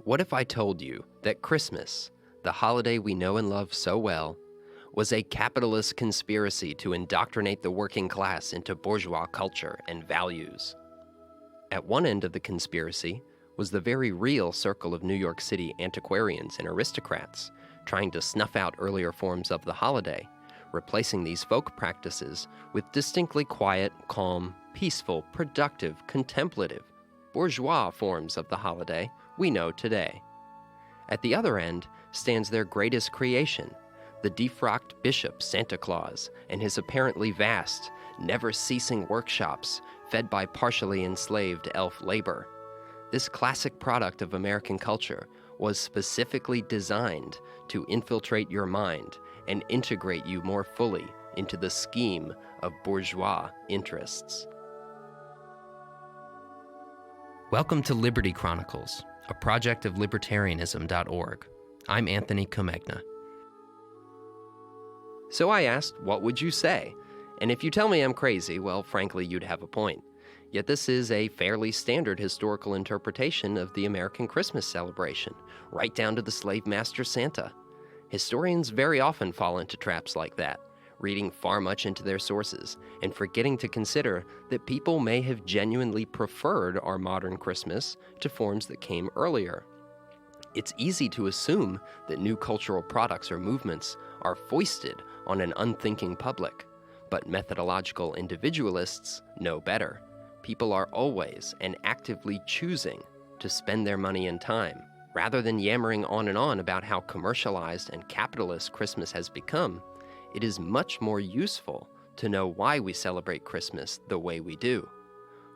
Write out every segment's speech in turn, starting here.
What if I told you that Christmas, the holiday we know and love so well, was a capitalist conspiracy to indoctrinate the working class into bourgeois culture and values? At one end of the conspiracy was the very real circle of New York City antiquarians and aristocrats trying to snuff out earlier forms of the holiday, replacing these folk practices with distinctly quiet, calm, peaceful, productive, contemplative, bourgeois forms of the holiday we know today. At the other end stands their greatest creation, the defrocked bishop Santa Claus and his apparently vast, never-ceasing workshops fed by partially enslaved elf labor. This classic product of American culture was specifically designed to infiltrate your mind and integrate you more fully into the scheme of bourgeois interests. Welcome to Liberty Chronicles, a project of libertarianism.org. I'm Anthony Comegna. So I asked, what would you say? And if you tell me I'm crazy, well, frankly, you'd have a point. Yet this is a fairly standard historical interpretation of the American Christmas celebration, right down to the slave master Santa. Historians very often fall into traps like that, reading far much into their sources and forgetting to consider that people may have genuinely preferred our modern Christmas to forms that came earlier. It's easy to assume that new cultural products or movements are foisted on an unthinking public, but methodological individualists know better. People are always and actively choosing to spend their money and time, rather than yammering on and on about how commercialized and capitalist Christmas has become. It is much more useful to know why we celebrate Christmas the way we do.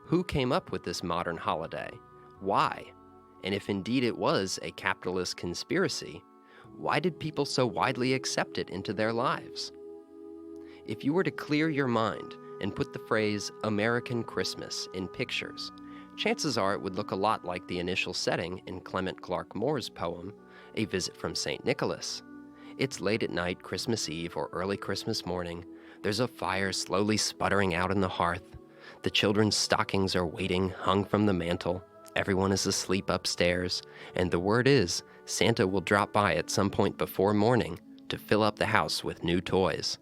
Who came up with this modern holiday? Why? And if indeed it was a capitalist conspiracy, why did people so widely accept it into their lives? If you were to clear your mind and put the phrase American Christmas in pictures, chances are it would look a lot like the initial setting in Clarke Moore's poem, A Visit from St. Nicholas. It's late at night, Christmas Eve or early Christmas morning. There's a fire slowly sputtering out in the hearth. The children's stockings are waiting, hung from the mantel. Everyone is asleep upstairs, and the word is Santa will drop by at some point before morning to fill up the house with new toys.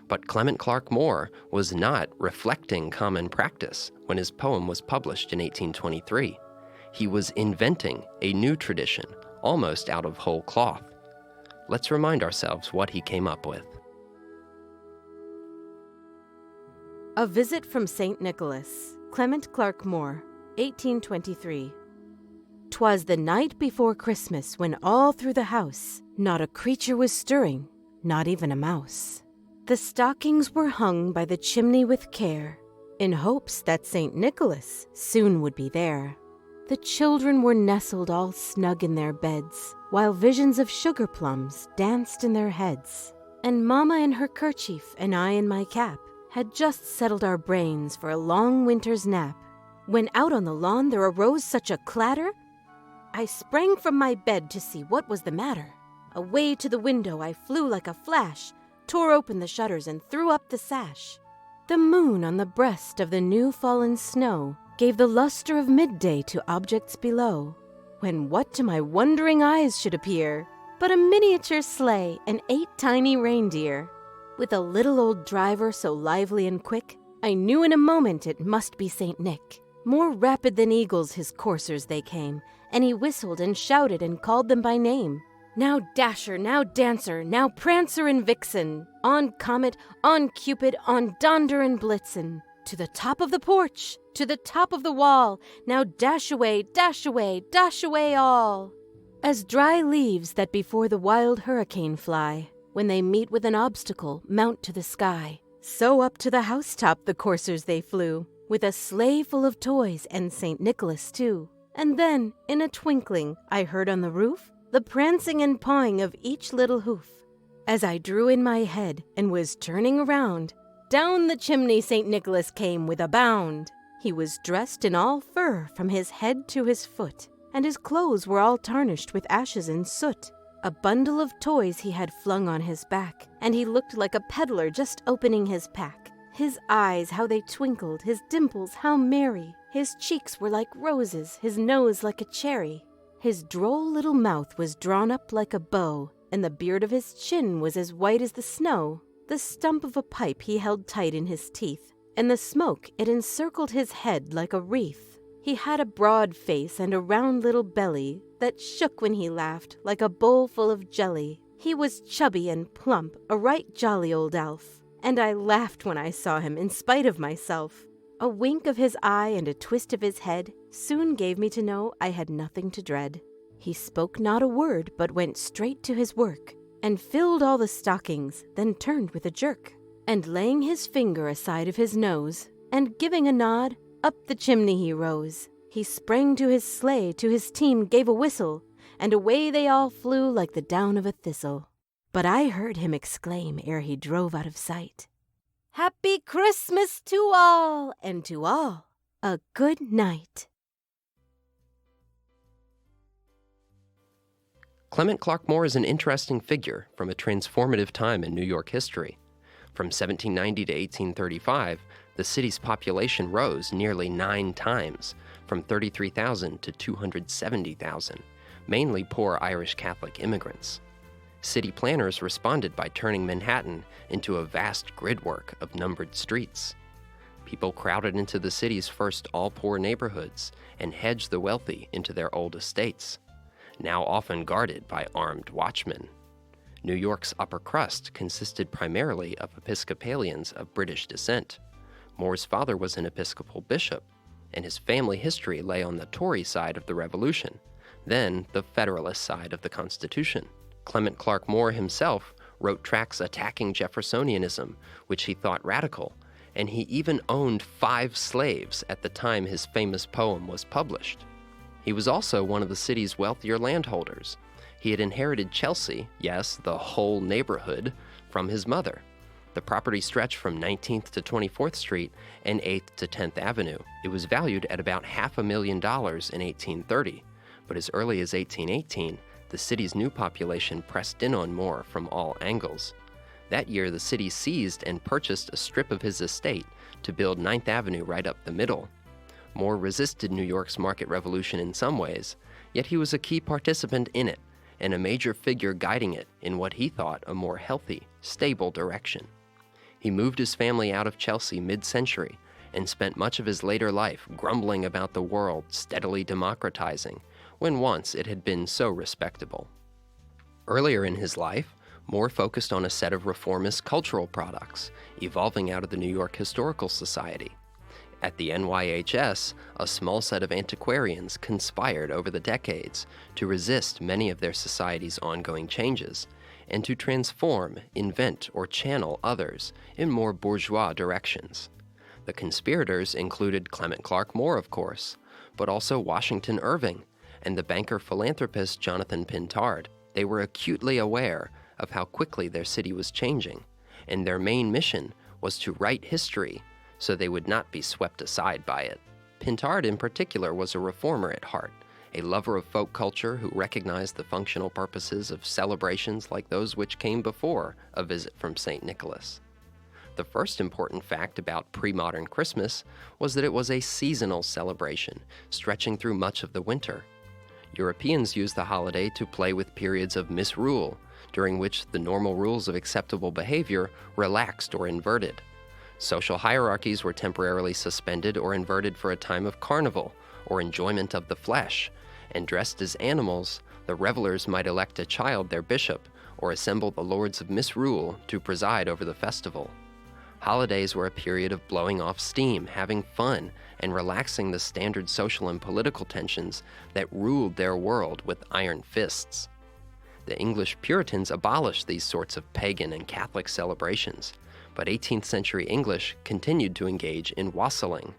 But Clarke Moore was not reflecting common practice when his poem was published in 1823. He was inventing a new tradition, almost out of whole cloth. Let's remind ourselves what he came up with. A Visit from St. Nicholas, Clarke Moore, 1823. 'Twas the night before Christmas when all through the house not a creature was stirring, not even a mouse. The stockings were hung by the chimney with care, in hopes that St. Nicholas soon would be there. The children were nestled all snug in their beds, while visions of sugar plums danced in their heads. And Mama in her kerchief and I in my cap had just settled our brains for a long winter's nap, when out on the lawn there arose such a clatter. I sprang from my bed to see what was the matter. Away to the window I flew like a flash, tore open the shutters and threw up the sash. The moon on the breast of the new-fallen snow gave the luster of midday to objects below, when what to my wondering eyes should appear but a miniature sleigh and 8 tiny reindeer. With a little old driver so lively and quick, I knew in a moment it must be St. Nick. More rapid than eagles his coursers they came, and he whistled and shouted and called them by name. Now Dasher, now Dancer, now Prancer and Vixen, on Comet, on Cupid, on Donder and Blitzen, to the top of the porch, to the top of the wall, now dash away, dash away, dash away all. As dry leaves that before the wild hurricane fly, when they meet with an obstacle, mount to the sky, so up to the housetop the coursers they flew, with a sleigh full of toys and St. Nicholas too. And then, in a twinkling, I heard on the roof the prancing and pawing of each little hoof. As I drew in my head and was turning around, down the chimney St. Nicholas came with a bound. He was dressed in all fur from his head to his foot, and his clothes were all tarnished with ashes and soot. A bundle of toys he had flung on his back, and he looked like a peddler just opening his pack. His eyes, how they twinkled, his dimples, how merry. His cheeks were like roses, his nose like a cherry. His droll little mouth was drawn up like a bow, and the beard of his chin was as white as the snow. The stump of a pipe he held tight in his teeth, and the smoke it encircled his head like a wreath. He had a broad face and a round little belly that shook when he laughed like a bowl full of jelly. He was chubby and plump, a right jolly old elf, and I laughed when I saw him in spite of myself. A wink of his eye and a twist of his head soon gave me to know I had nothing to dread. He spoke not a word, but went straight to his work, and filled all the stockings, then turned with a jerk, and laying his finger aside of his nose, and giving a nod, up the chimney he rose. He sprang to his sleigh, to his team gave a whistle, and away they all flew like the down of a thistle. But I heard him exclaim ere he drove out of sight, "Happy Christmas to all, and to all a good night." Clement Clarke Moore is an interesting figure from a transformative time in New York history. From 1790 to 1835, the city's population rose nearly 9 times, from 33,000 to 270,000, mainly poor Irish Catholic immigrants. City planners responded by turning Manhattan into a vast gridwork of numbered streets. People crowded into the city's first all-poor neighborhoods and hedged the wealthy into their old estates, now often guarded by armed watchmen. New York's upper crust consisted primarily of Episcopalians of British descent. Moore's father was an Episcopal bishop, and his family history lay on the Tory side of the Revolution, then the Federalist side of the Constitution. Clement Clarke Moore himself wrote tracts attacking Jeffersonianism, which he thought radical, and he even owned 5 slaves at the time his famous poem was published. He was also one of the city's wealthier landholders. He had inherited Chelsea, yes, the whole neighborhood, from his mother. The property stretched from 19th to 24th Street and 8th to 10th Avenue. It was valued at about $500,000 in 1830, but as early as 1818, the city's new population pressed in on Moore from all angles. That year, the city seized and purchased a strip of his estate to build 9th Avenue right up the middle. Moore resisted New York's market revolution in some ways, yet he was a key participant in it and a major figure guiding it in what he thought a more healthy, stable direction. He moved his family out of Chelsea mid-century and spent much of his later life grumbling about the world steadily democratizing, when once it had been so respectable. Earlier in his life, Moore focused on a set of reformist cultural products, evolving out of the New York Historical Society. At the NYHS, a small set of antiquarians conspired over the decades to resist many of their society's ongoing changes, and to transform, invent, or channel others in more bourgeois directions. The conspirators included Clement Clarke Moore, of course, but also Washington Irving and the banker-philanthropist Jonathan Pintard. They were acutely aware of how quickly their city was changing, and their main mission was to write history so they would not be swept aside by it. Pintard, in particular, was a reformer at heart, a lover of folk culture who recognized the functional purposes of celebrations like those which came before a visit from St. Nicholas. The first important fact about pre-modern Christmas was that it was a seasonal celebration, stretching through much of the winter. Europeans used the holiday to play with periods of misrule, during which the normal rules of acceptable behavior relaxed or inverted. Social hierarchies were temporarily suspended or inverted for a time of carnival or enjoyment of the flesh, and dressed as animals, the revelers might elect a child their bishop or assemble the lords of misrule to preside over the festival. Holidays were a period of blowing off steam, having fun, and relaxing the standard social and political tensions that ruled their world with iron fists. The English Puritans abolished these sorts of pagan and Catholic celebrations, but 18th century English continued to engage in wassailing.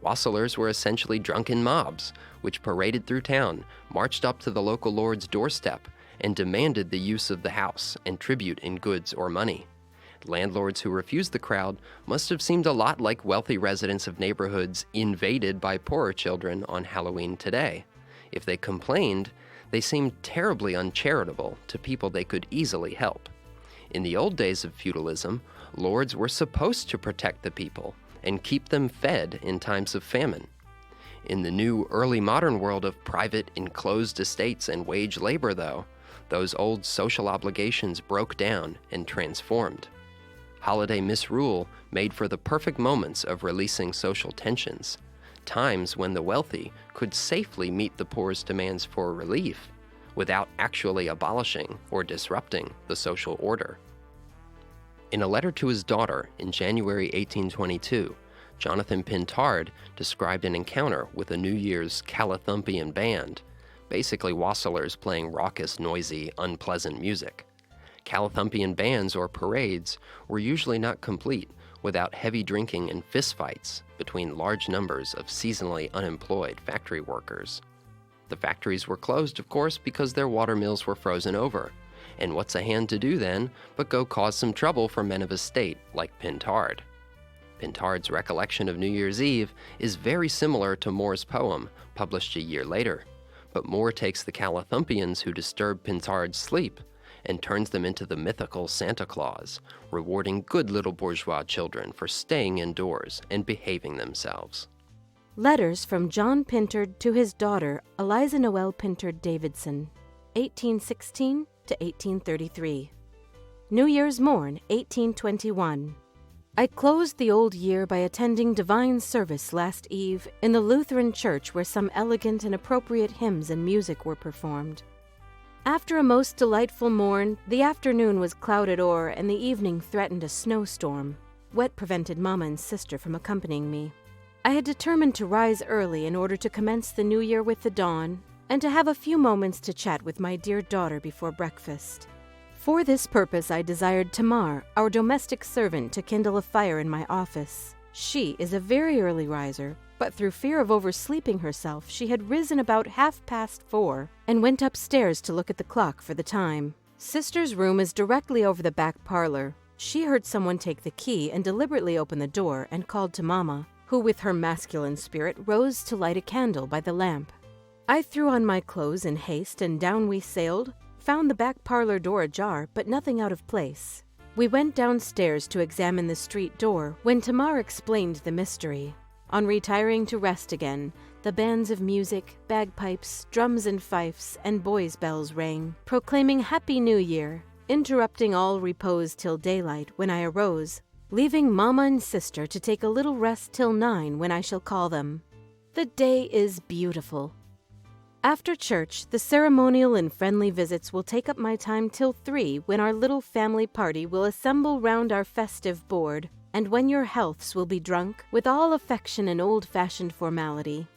Wassailers were essentially drunken mobs, which paraded through town, marched up to the local lord's doorstep, and demanded the use of the house and tribute in goods or money. Landlords who refused the crowd must have seemed a lot like wealthy residents of neighborhoods invaded by poorer children on Halloween today. If they complained, they seemed terribly uncharitable to people they could easily help. In the old days of feudalism, lords were supposed to protect the people and keep them fed in times of famine. In the new early modern world of private, enclosed estates and wage labor, though, those old social obligations broke down and transformed. Holiday misrule made for the perfect moments of releasing social tensions, times when the wealthy could safely meet the poor's demands for relief without actually abolishing or disrupting the social order. In a letter to his daughter in January 1822, Jonathan Pintard described an encounter with a New Year's Calathumpian band, basically wassailers playing raucous, noisy, unpleasant music. Calathumpian bands or parades were usually not complete without heavy drinking and fistfights between large numbers of seasonally unemployed factory workers. The factories were closed, of course, because their water mills were frozen over. And what's a hand to do then but go cause some trouble for men of estate like Pintard? Pintard's recollection of New Year's Eve is very similar to Moore's poem, published a year later, but Moore takes the Calathumpians who disturb Pintard's sleep and turns them into the mythical Santa Claus, rewarding good little bourgeois children for staying indoors and behaving themselves. Letters from John Pintard to his daughter, Eliza Noel Pintard Davidson, 1816 to 1833. New Year's Morn, 1821. I closed the old year by attending divine service last eve in the Lutheran church where some elegant and appropriate hymns and music were performed. After a most delightful morn, the afternoon was clouded o'er and the evening threatened a snowstorm. Wet prevented Mama and Sister from accompanying me. I had determined to rise early in order to commence the new year with the dawn and to have a few moments to chat with my dear daughter before breakfast. For this purpose I desired Tamar, our domestic servant, to kindle a fire in my office. She is a very early riser, but through fear of oversleeping herself, she had risen about 4:30 and went upstairs to look at the clock for the time. Sister's room is directly over the back parlor. She heard someone take the key and deliberately open the door and called to Mama, who with her masculine spirit rose to light a candle by the lamp. I threw on my clothes in haste and down we sailed, found the back parlor door ajar, but nothing out of place. We went downstairs to examine the street door when Tamar explained the mystery. On retiring to rest again, the bands of music, bagpipes, drums and fifes, and boys' bells rang, proclaiming Happy New Year, interrupting all repose till daylight when I arose, leaving Mama and Sister to take a little rest till 9 when I shall call them. The day is beautiful. After church, the ceremonial and friendly visits will take up my time till 3 when our little family party will assemble round our festive board, and when your healths will be drunk with all affection and old-fashioned formality.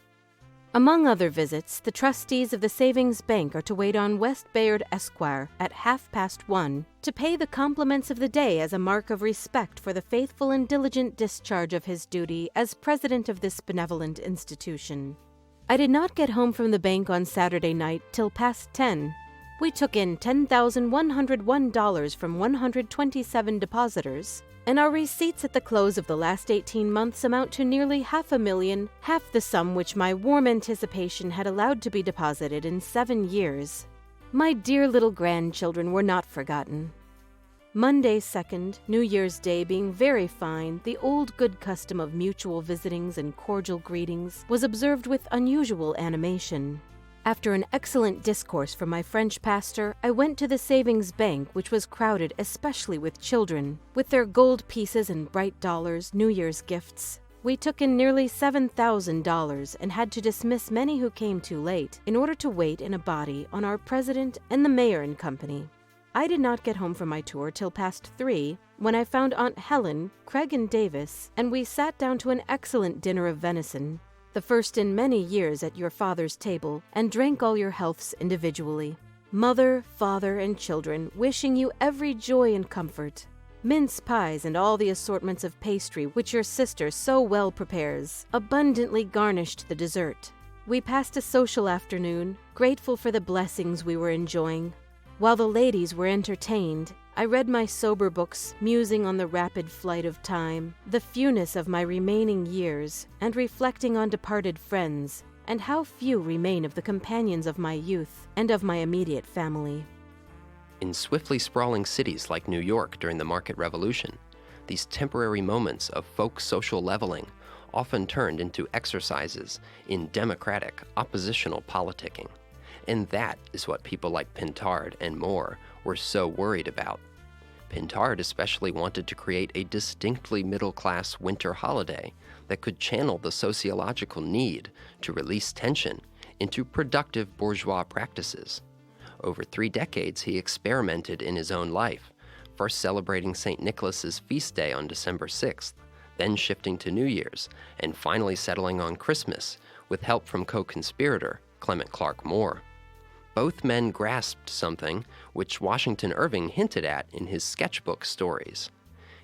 Among other visits, the trustees of the Savings Bank are to wait on West Bayard Esquire at 1:30 to pay the compliments of the day as a mark of respect for the faithful and diligent discharge of his duty as president of this benevolent institution. I did not get home from the bank on Saturday night till past 10. We took in $10,101 from 127 depositors, and our receipts at the close of the last 18 months amount to nearly $500,000, half the sum which my warm anticipation had allowed to be deposited in 7 years. My dear little grandchildren were not forgotten. Monday 2nd, New Year's Day being very fine, the old good custom of mutual visitings and cordial greetings was observed with unusual animation. After an excellent discourse from my French pastor, I went to the Savings Bank, which was crowded especially with children, with their gold pieces and bright dollars, New Year's gifts. We took in nearly $7,000 and had to dismiss many who came too late in order to wait in a body on our president and the mayor and company. I did not get home from my tour till past 3, when I found Aunt Helen, Craig and Davis, and we sat down to an excellent dinner of venison, the first in many years at your father's table, and drank all your healths individually. Mother, father, and children wishing you every joy and comfort. Mince pies and all the assortments of pastry which your sister so well prepares abundantly garnished the dessert. We passed a social afternoon, grateful for the blessings we were enjoying. While the ladies were entertained, I read my sober books, musing on the rapid flight of time, the fewness of my remaining years, and reflecting on departed friends, and how few remain of the companions of my youth and of my immediate family. In swiftly sprawling cities like New York during the Market Revolution, these temporary moments of folk social leveling often turned into exercises in democratic, oppositional politicking. And that is what people like Pintard and Moore were so worried about. Pintard especially wanted to create a distinctly middle-class winter holiday that could channel the sociological need to release tension into productive bourgeois practices. Over 3 decades, he experimented in his own life, first celebrating St. Nicholas's feast day on December 6th, then shifting to New Year's, and finally settling on Christmas with help from co-conspirator Clarke Moore. Both men grasped something which Washington Irving hinted at in his sketchbook stories.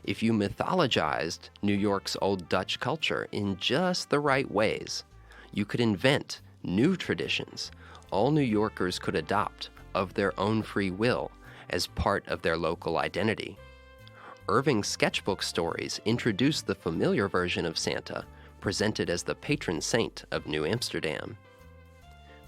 If you mythologized New York's old Dutch culture in just the right ways, you could invent new traditions all New Yorkers could adopt of their own free will as part of their local identity. Irving's sketchbook stories introduced the familiar version of Santa, presented as the patron saint of New Amsterdam.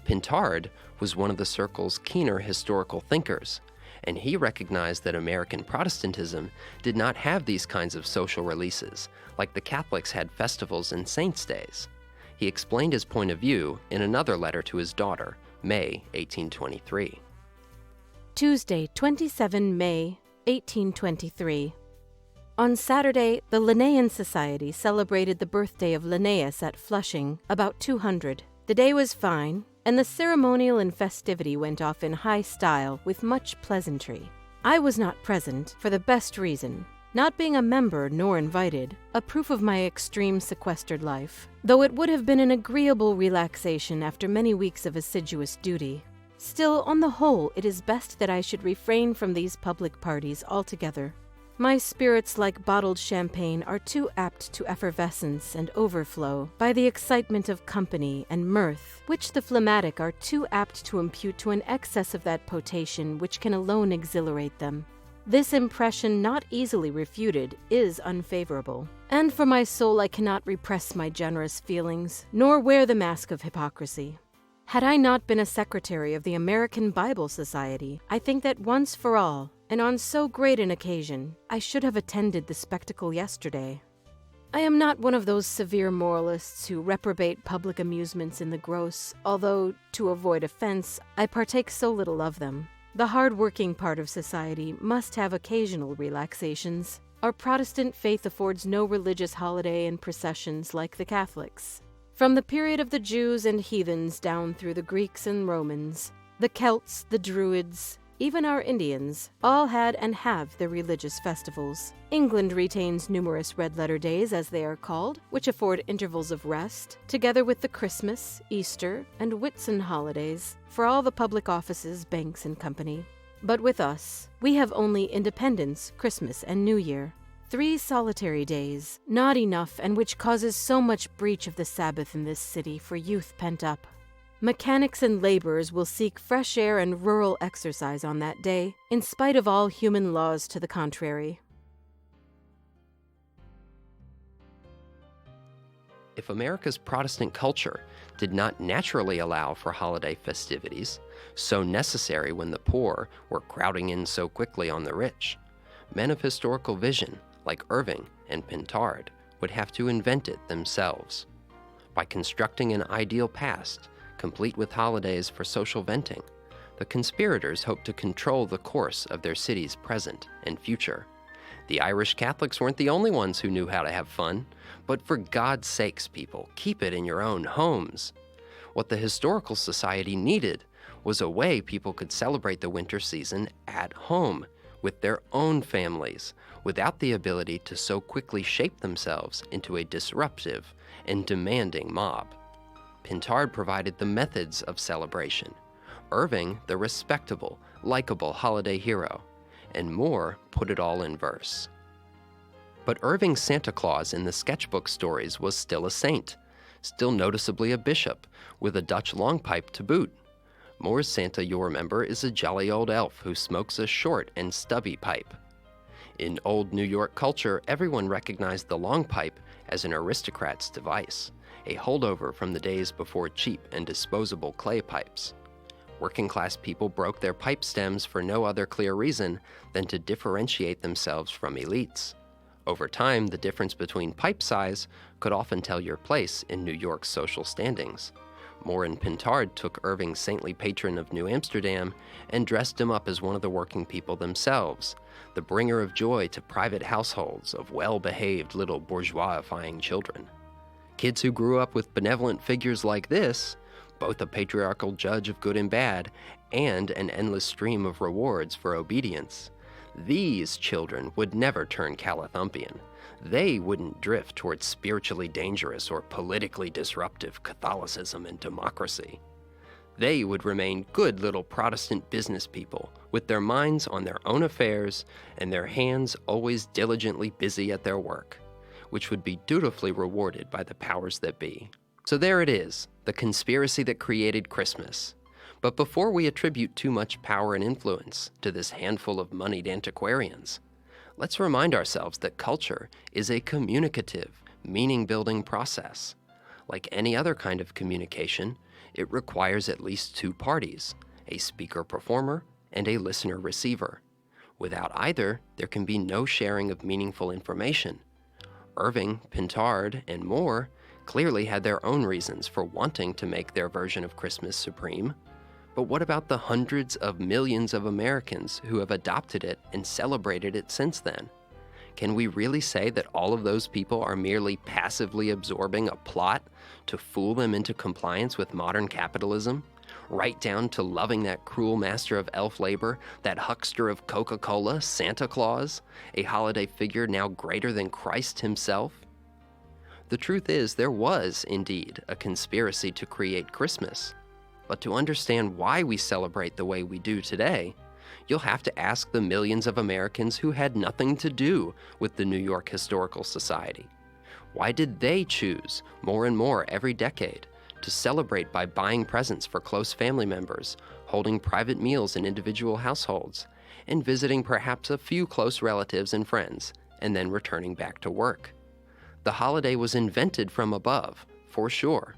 Pintard was one of the circle's keener historical thinkers, and he recognized that American Protestantism did not have these kinds of social releases, like the Catholics had festivals and saints' days. He explained his point of view in another letter to his daughter, May 1823. Tuesday, 27 May, 1823. On Saturday, the Linnaean Society celebrated the birthday of Linnaeus at Flushing, about 200. The day was fine, and the ceremonial and festivity went off in high style with much pleasantry. I was not present for the best reason, not being a member nor invited, a proof of my extreme sequestered life, though it would have been an agreeable relaxation after many weeks of assiduous duty. Still, on the whole, it is best that I should refrain from these public parties altogether. My spirits, like bottled champagne, are too apt to effervescence and overflow by the excitement of company and mirth, which the phlegmatic are too apt to impute to an excess of that potation which can alone exhilarate them. This impression, not easily refuted, is unfavorable, and for my soul I cannot repress my generous feelings, nor wear the mask of hypocrisy. Had I not been a secretary of the American Bible Society, I think that once for all, and on so great an occasion, I should have attended the spectacle yesterday. I am not one of those severe moralists who reprobate public amusements in the gross, although, to avoid offense, I partake so little of them. The hard-working part of society must have occasional relaxations. Our Protestant faith affords no religious holiday and processions like the Catholics. From the period of the Jews and heathens down through the Greeks and Romans, the Celts, the Druids, even our Indians, all had and have their religious festivals. England retains numerous red-letter days, as they are called, which afford intervals of rest, together with the Christmas, Easter, and Whitsun holidays, for all the public offices, banks, and company. But with us, we have only Independence, Christmas, and New Year. 3 solitary days, not enough, and which causes so much breach of the Sabbath in this city for youth pent up. Mechanics and laborers will seek fresh air and rural exercise on that day, in spite of all human laws to the contrary. If America's Protestant culture did not naturally allow for holiday festivities, so necessary when the poor were crowding in so quickly on the rich, men of historical vision, like Irving and Pintard, would have to invent it themselves. By constructing an ideal past, complete with holidays for social venting, the conspirators hoped to control the course of their city's present and future. The Irish Catholics weren't the only ones who knew how to have fun, but for God's sakes, people, keep it in your own homes. What the Historical Society needed was a way people could celebrate the winter season at home, with their own families, without the ability to so quickly shape themselves into a disruptive and demanding mob. Pintard provided the methods of celebration, Irving the respectable, likable holiday hero, and Moore put it all in verse. But Irving's Santa Claus in the sketchbook stories was still a saint, still noticeably a bishop, with a Dutch long pipe to boot. Moore's Santa, you'll remember, is a jolly old elf who smokes a short and stubby pipe. In old New York culture, everyone recognized the long pipe as an aristocrat's device, a holdover from the days before cheap and disposable clay pipes. Working-class people broke their pipe stems for no other clear reason than to differentiate themselves from elites. Over time, the difference between pipe size could often tell your place in New York's social standings. Moore and Pintard took Irving's saintly patron of New Amsterdam and dressed him up as one of the working people themselves, the bringer of joy to private households of well-behaved little bourgeoisifying children. Kids who grew up with benevolent figures like this, both a patriarchal judge of good and bad, and an endless stream of rewards for obedience, these children would never turn Calathumpian. They wouldn't drift towards spiritually dangerous or politically disruptive Catholicism and democracy. They would remain good little Protestant business people, with their minds on their own affairs and their hands always diligently busy at their work, which would be dutifully rewarded by the powers that be. So there it is, the conspiracy that created Christmas. But before we attribute too much power and influence to this handful of moneyed antiquarians, let's remind ourselves that culture is a communicative, meaning-building process. Like any other kind of communication, it requires at least two parties, a speaker-performer and a listener-receiver. Without either, there can be no sharing of meaningful information. Irving, Pintard, and Moore clearly had their own reasons for wanting to make their version of Christmas supreme. But what about the hundreds of millions of Americans who have adopted it and celebrated it since then? Can we really say that all of those people are merely passively absorbing a plot to fool them into compliance with modern capitalism? Right down to loving that cruel master of elf labor, that huckster of Coca-Cola, Santa Claus, a holiday figure now greater than Christ himself? The truth is, there was, indeed, a conspiracy to create Christmas. But to understand why we celebrate the way we do today, you'll have to ask the millions of Americans who had nothing to do with the New York Historical Society. Why did they choose, more and more every decade, to celebrate by buying presents for close family members, holding private meals in individual households, and visiting perhaps a few close relatives and friends, and then returning back to work? The holiday was invented from above, for sure,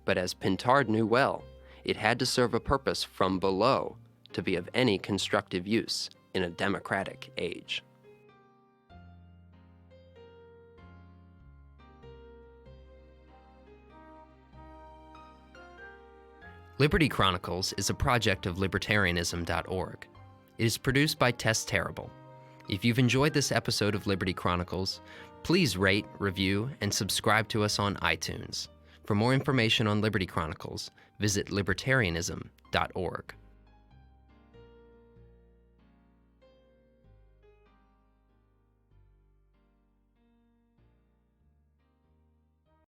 but as Pintard knew well, it had to serve a purpose from below to be of any constructive use in a democratic age. Liberty Chronicles is a project of libertarianism.org. It is produced by Tess Terrible. If you've enjoyed this episode of Liberty Chronicles, please rate, review, and subscribe to us on iTunes. For more information on Liberty Chronicles, visit libertarianism.org.